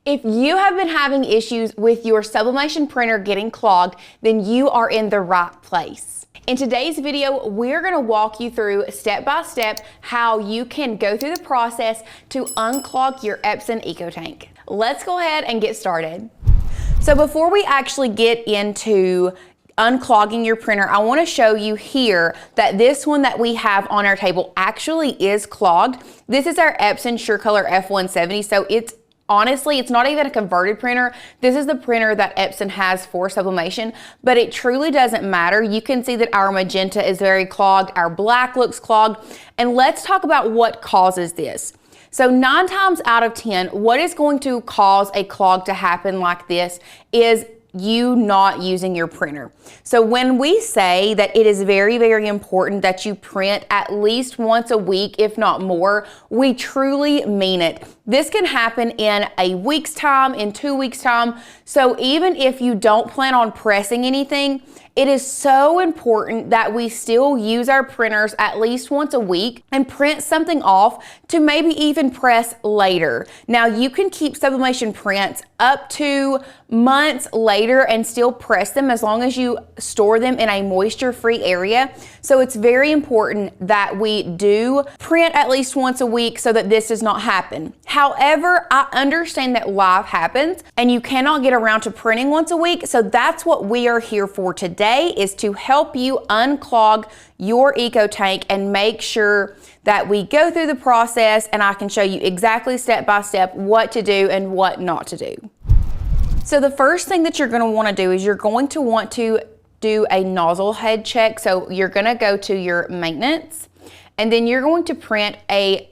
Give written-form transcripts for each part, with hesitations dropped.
If you have been having issues with your Sublimation printer getting clogged, then you are in the right place. In today's video, we're going to walk you through step by step how you can go through the process to unclog your Epson EcoTank. Let's go ahead and get started. So before we actually get into unclogging your printer, I want to show you here that this one that we have on our table actually is clogged. This is our Epson SureColor F170, so honestly, it's not even a converted printer. This is the printer that Epson has for sublimation, but it truly doesn't matter. You can see that our magenta is very clogged, our black looks clogged, and let's talk about what causes this. So 9 times out of 10, what is going to cause a clog to happen like this is you not using your printer. So when we say that it is very, very important that you print at least once a week, if not more, we truly mean it. This can happen in a week's time, in 2 weeks' time. So even if you don't plan on pressing anything, it is so important that we still use our printers at least once a week and print something off to maybe even press later. Now you can keep sublimation prints up to months later and still press them as long as you store them in a moisture-free area. So it's very important that we do print at least once a week so that this does not happen. However, I understand that life happens and you cannot get around to printing once a week. So that's what we are here for today, is to help you unclog your EcoTank and make sure that we go through the process and I can show you exactly step by step what to do and what not to do. So the first thing that you're going to want to do is you're going to want to do a nozzle head check. So you're going to go to your maintenance and then you're going to print a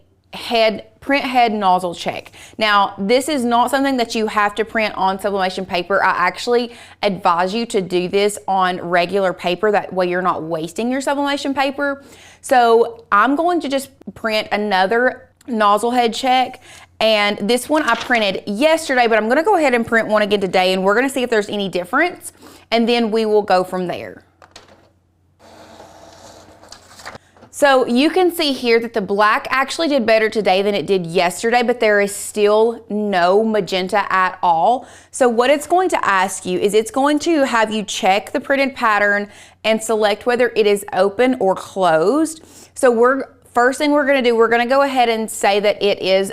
print head nozzle check. Now, this is not something that you have to print on sublimation paper. I actually advise you to do this on regular paper. That way you're not wasting your sublimation paper. So I'm going to just print another nozzle head check. And this one I printed yesterday, but I'm going to go ahead and print one again today, and we're going to see if there's any difference, and then we will go from there. So you can see here that the black actually did better today than it did yesterday, but there is still no magenta at all. So what it's going to ask you is it's going to have you check the printed pattern and select whether it is open or closed. So first thing we're going to do, we're going to go ahead and say that it is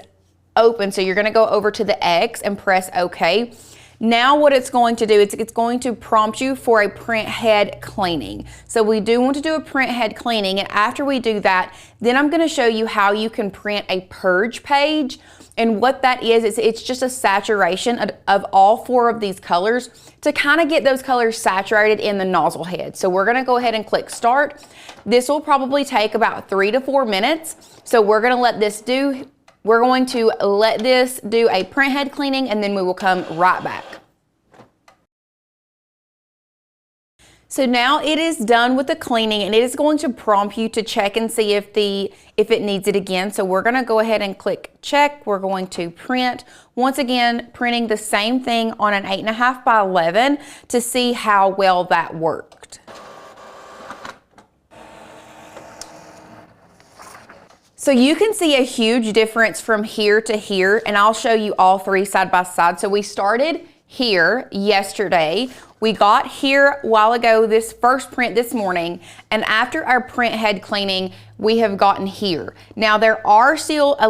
open. So you're going to go over to the X and press OK. Now what it's going to do, it's going to prompt you for a print head cleaning. So we do want to do a print head cleaning, and after we do that, then I'm going to show you how you can print a purge page. And what that is it's just a saturation of all 4 of these colors to kind of get those colors saturated in the nozzle head. So we're going to go ahead and click start. This will probably take about 3 to 4 minutes. So we're going to let this do a print head cleaning, and then we will come right back. So now it is done with the cleaning, and it is going to prompt you to check and see if it needs it again. So we're going to go ahead and click check. We're going to print. Once again, printing the same thing on an 8.5 by 11 to see how well that worked. So you can see a huge difference from here to here, and I'll show you all 3 side by side. So we started here yesterday. We got here a while ago, this first print this morning, and after our print head cleaning, we have gotten here. Now there is still a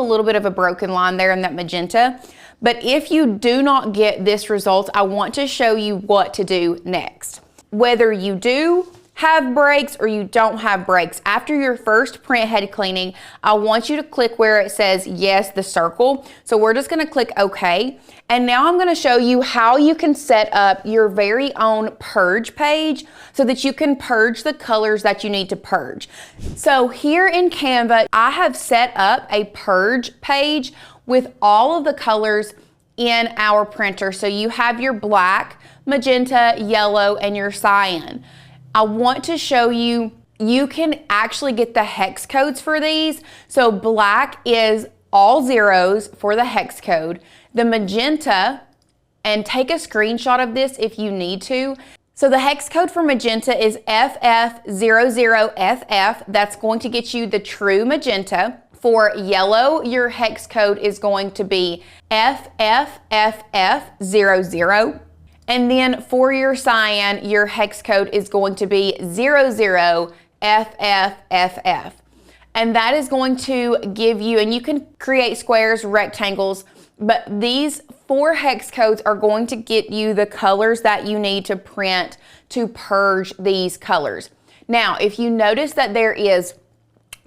little bit of a broken line there in that magenta, but if you do not get this result, I want to show you what to do next. Whether you do have breaks or you don't have breaks, after your first print head cleaning, I want you to click where it says yes, the circle. So we're just going to click OK. And now I'm going to show you how you can set up your very own purge page so that you can purge the colors that you need to purge. So here in Canva, I have set up a purge page with all of the colors in our printer. So you have your black, magenta, yellow, and your cyan. I want to show you, you can actually get the hex codes for these. So black is all zeros for the hex code. The magenta, and take a screenshot of this if you need to. So the hex code for magenta is FF00FF. That's going to get you the true magenta. For yellow, your hex code is going to be FFFF00. And then for your cyan, your hex code is going to be 00FFFF. And that is going to give you, and you can create squares, rectangles, but these 4 hex codes are going to get you the colors that you need to print to purge these colors. Now, if you notice that there is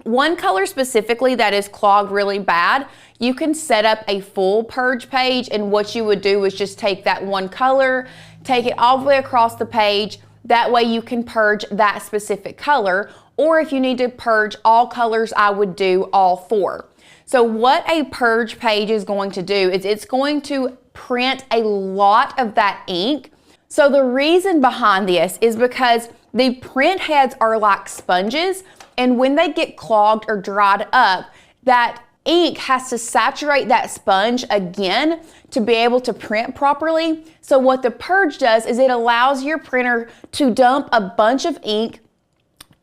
one color specifically that is clogged really bad, you can set up a full purge page, and what you would do is just take that one color, take it all the way across the page. That way you can purge that specific color, or if you need to purge all colors, I would do all 4. So what a purge page is going to do is it's going to print a lot of that ink. So the reason behind this is because the print heads are like sponges, and when they get clogged or dried up, that ink has to saturate that sponge again to be able to print properly. So what the purge does is it allows your printer to dump a bunch of ink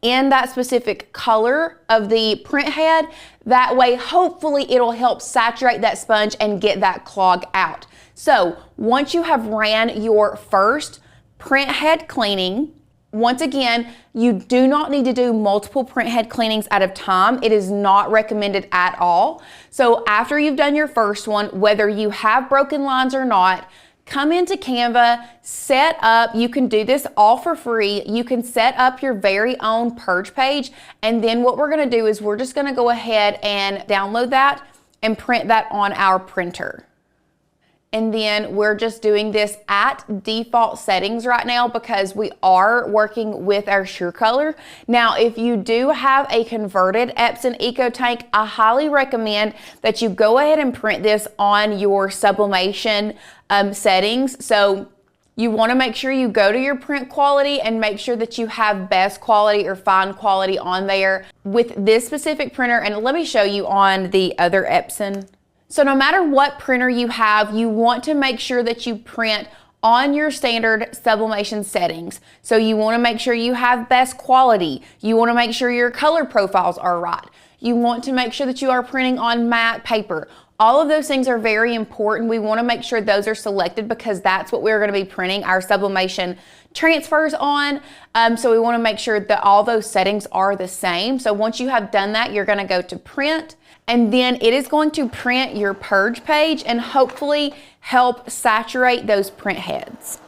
in that specific color of the print head. That way, hopefully it'll help saturate that sponge and get that clog out. So once you have ran your first print head cleaning, once again, you do not need to do multiple print head cleanings at a time. It is not recommended at all. So after you've done your first one, whether you have broken lines or not, come into Canva, set up, you can do this all for free. You can set up your very own purge page. And then what we're gonna do is we're just gonna go ahead and download that and print that on our printer. And then we're just doing this at default settings right now because we are working with our SureColor. Now, if you do have a converted Epson EcoTank, I highly recommend that you go ahead and print this on your sublimation settings. So you want to make sure you go to your print quality and make sure that you have best quality or fine quality on there with this specific printer. And let me show you on the other Epson. So no matter what printer you have, you want to make sure that you print on your standard sublimation settings. So you want to make sure you have best quality. You want to make sure your color profiles are right. You want to make sure that you are printing on matte paper. All of those things are very important. We want to make sure those are selected because that's what we're going to be printing our sublimation transfers on. So we want to make sure that all those settings are the same. So once you have done that, you're going to go to print, and then it is going to print your purge page and hopefully help saturate those print heads.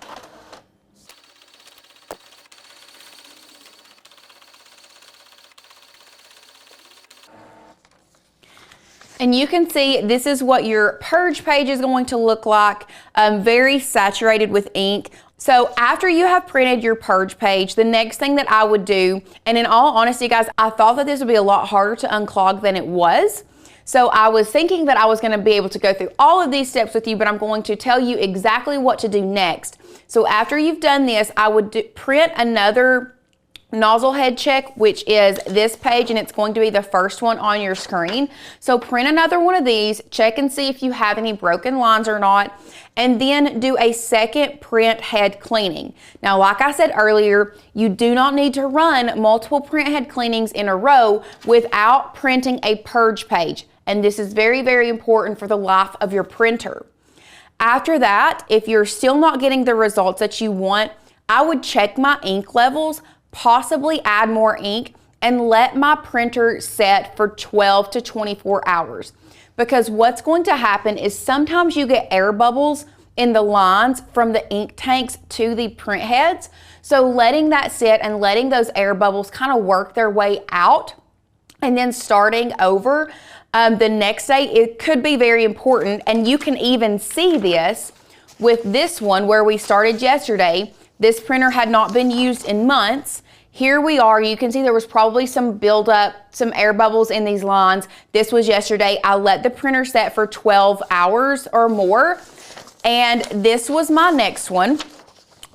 And you can see this is what your purge page is going to look like, very saturated with ink. So after you have printed your purge page, the next thing that I would do, and in all honesty, guys, I thought that this would be a lot harder to unclog than it was. So I was thinking that I was going to be able to go through all of these steps with you, but I'm going to tell you exactly what to do next. So after you've done this, I would print another nozzle head check, which is this page, and it's going to be the first one on your screen. So print another one of these, check and see if you have any broken lines or not, and then do a second print head cleaning. Now, like I said earlier, you do not need to run multiple print head cleanings in a row without printing a purge page. And this is very, very important for the life of your printer. After that, if you're still not getting the results that you want, I would check my ink levels, possibly add more ink, and let my printer set for 12 to 24 hours. Because what's going to happen is sometimes you get air bubbles in the lines from the ink tanks to the print heads. So letting that sit and letting those air bubbles kind of work their way out and then starting over the next day, it could be very important. And you can even see this with this one where we started yesterday. This printer had not been used in months. Here we are. You can see there was probably some buildup, some air bubbles in these lines. This was yesterday. I let the printer set for 12 hours or more. And this was my next one,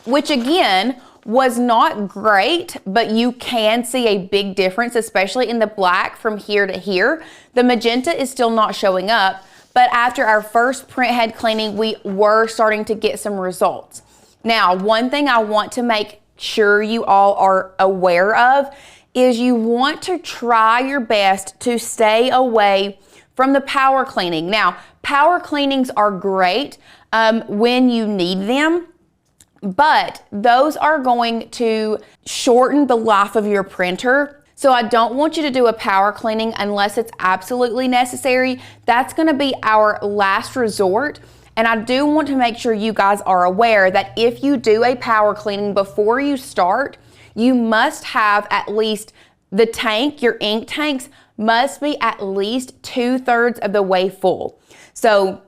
which again was not great, but you can see a big difference, especially in the black from here to here. The magenta is still not showing up, but after our first print head cleaning, we were starting to get some results. Now, one thing I want to make sure you all are aware of is you want to try your best to stay away from the power cleaning. Now, power cleanings are great when you need them, but those are going to shorten the life of your printer. So I don't want you to do a power cleaning unless it's absolutely necessary. That's going to be our last resort. And I do want to make sure you guys are aware that if you do a power cleaning before you start, you must have at least the tank, your ink tanks must be at least 2/3 of the way full. So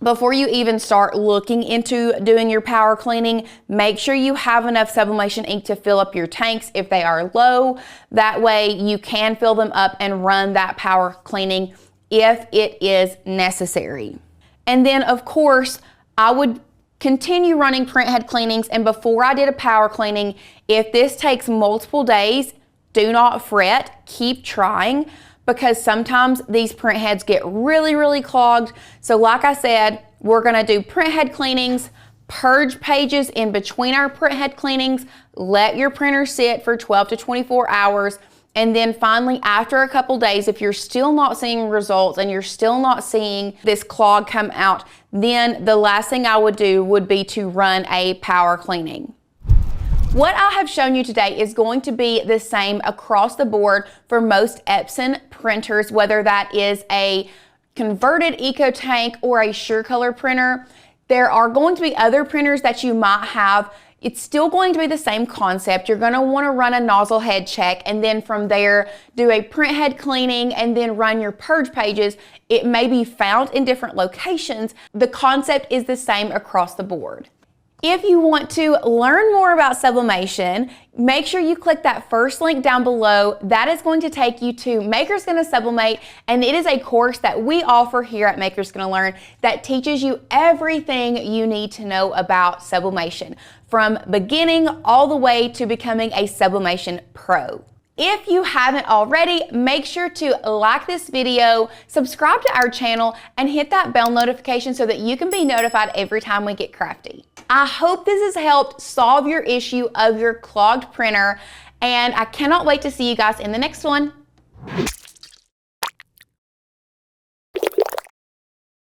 before you even start looking into doing your power cleaning, make sure you have enough sublimation ink to fill up your tanks if they are low. That way you can fill them up and run that power cleaning if it is necessary. And then of course, I would continue running printhead cleanings, and before I did a power cleaning, if this takes multiple days, do not fret, keep trying, because sometimes these printheads get really clogged. So like I said, we're gonna do printhead cleanings, purge pages in between our printhead cleanings, let your printer sit for 12 to 24 hours, and then finally after a couple days, if you're still not seeing results and you're still not seeing this clog come out, then the last thing I would do would be to run a power cleaning. What I have shown you today is going to be the same across the board for most Epson printers, whether that is a converted EcoTank or a SureColor printer. There are going to be other printers that you might have. It's still going to be the same concept. You're going to want to run a nozzle head check, and then from there do a printhead cleaning and then run your purge pages. It may be found in different locations. The concept is the same across the board. If you want to learn more about sublimation, make sure you click that first link down below. That is going to take you to Maker's Gonna Sublimate, and it is a course that we offer here at Maker's Gonna Learn that teaches you everything you need to know about sublimation, from beginning all the way to becoming a sublimation pro. If you haven't already, make sure to like this video, subscribe to our channel, and hit that bell notification so that you can be notified every time we get crafty. I hope this has helped solve your issue of your clogged printer, and I cannot wait to see you guys in the next one.